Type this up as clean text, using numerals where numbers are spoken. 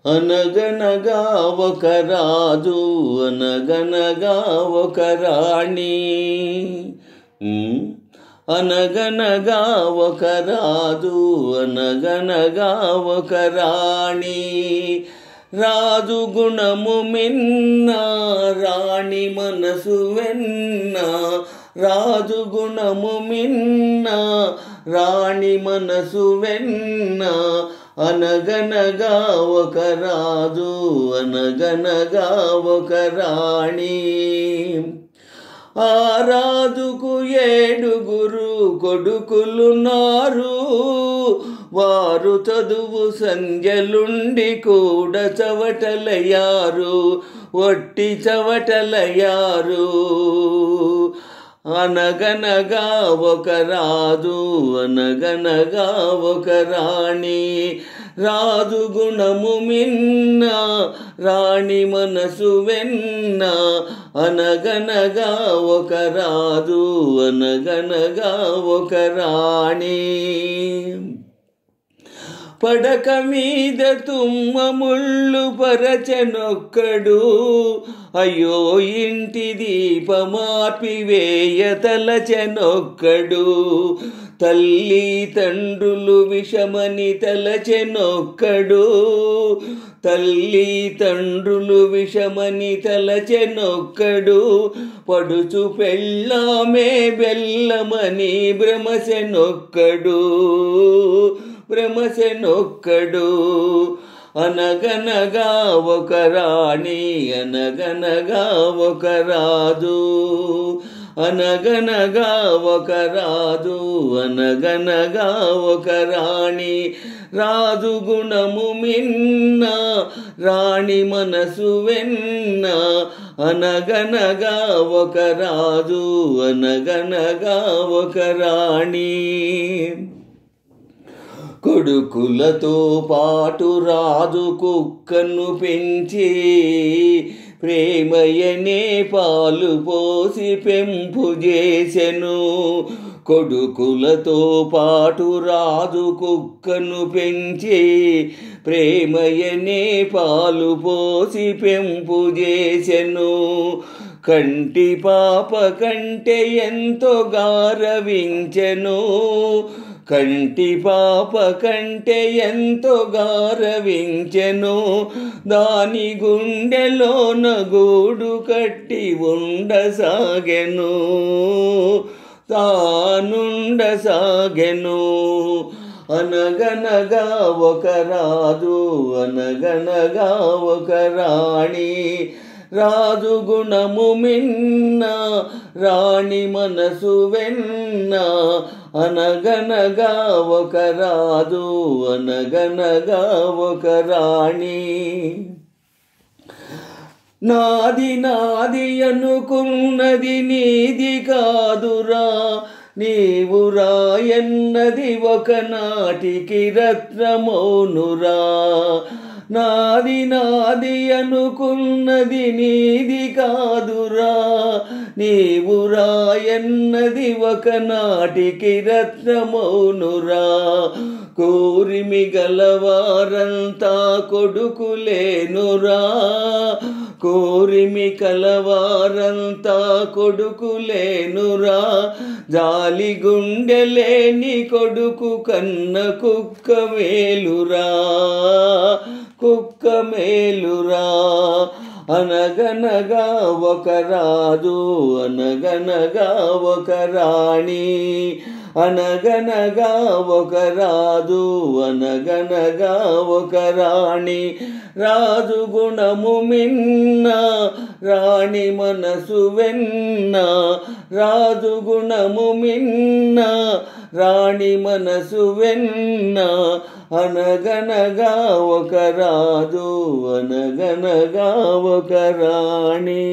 అనగనగా ఒక రాజు, అనగనగా ఒక రాణి. అనగనగా ఒక రాజు, అనగనగా ఒక రాణి. రాజు గుణము మిన్న, రాణి మనసు వెన్న. రాజు గుణము మిన్న, రాణి మనసు వెన్న. అనగనగా ఒక రాజు, అనగనగా ఒక రాణి. ఆ రాజుకు 7 కొడుకులున్నారు. వారు చదువు సంధ్యలుండి కూడా చవటలయ్యారు, ఒట్టి చవటలయ్యారు. అనగనగా ఒక రాజు, అనగనగా ఒక రాణి. రాజు గుణము మిన్న, రాణి మనసు వెన్న. అనగనగా ఒక రాజు, అనగనగా ఒక రాణి. పడక మీద తుమ్మ ముళ్ళు పరచనొక్కడు, అయ్యో ఇంటి దీపమార్పివేయ తలచెనొక్కడు. తల్లి తండ్రులు విషమని తలచెనొక్కడు, తల్లి తండ్రులు విషమని తలచెనొక్కడు. పడుచు పెళ్ళామే బెల్లమని భ్రమసెనొక్కడు, భ్రమసెనొక్కడు. అనగనగా ఒక రాణి, అనగనగా ఒక రాజు. అనగనగా ఒక రాజు, అనగనగా ఒక రాణి. రాజు గుణము మిన్న, రాణి మనసు వెన్న. అనగనగా ఒక రాజు, అనగనగా ఒక రాణి. కొడుకులతో పాటు రాజు కుక్కను పెంచి, ప్రేమయనే పాలు పోసి పెంపు చేసెను. కొడుకులతో పాటు రాజు కుక్కను పెంచి, ప్రేమయనే పాలు పోసి పెంపు చేసెను. కంటి పాప కంటే ఎంతో గారవించెను, కంటి పాప కంటే ఎంతో గారవించెను. దాని గుండెలోన గూడు కట్టి ఉండసాగెను, తానుండసాగెను. అనగనగా ఒక రాజు, అనగనగా ఒక రాణి. రాజు గుణము మిన్న, రాణి మనసు వెన్న. అనగనగా ఒక రాజు, అనగనగా ఒక రాణి. నాది నాది అనుకున్నది నీది కాదురా, నీవు రాయన్నది ఒకనాటికి రత్నమౌనురా. నాది నాది అనుకున్నది నీది కాదురా, నీవు రాయన్నది ఒకనాటికి రత్నమౌనురా. కోరిమి గలవారంతా కొడుకులేనురా, కోరిమి కలవారంతా కొడుకులేనురా. జాలి గుండెలేని కొడుకు కన్న కుక్క మేలురా, కుక్క మేలురా. అనగనగా ఒక రాజు, అనగనగా ఒక రాణి. అనగనగా ఒక రాజు, అనగనగా ఒక రాణి. రాజు గుణము మిన్న, రాణి మనసు వెన్న. రాజు గుణము మిన్న, రాణి మనసు వెన్న. అనగనగా ఒక రాజు, అనగనగా ఒక రాణి.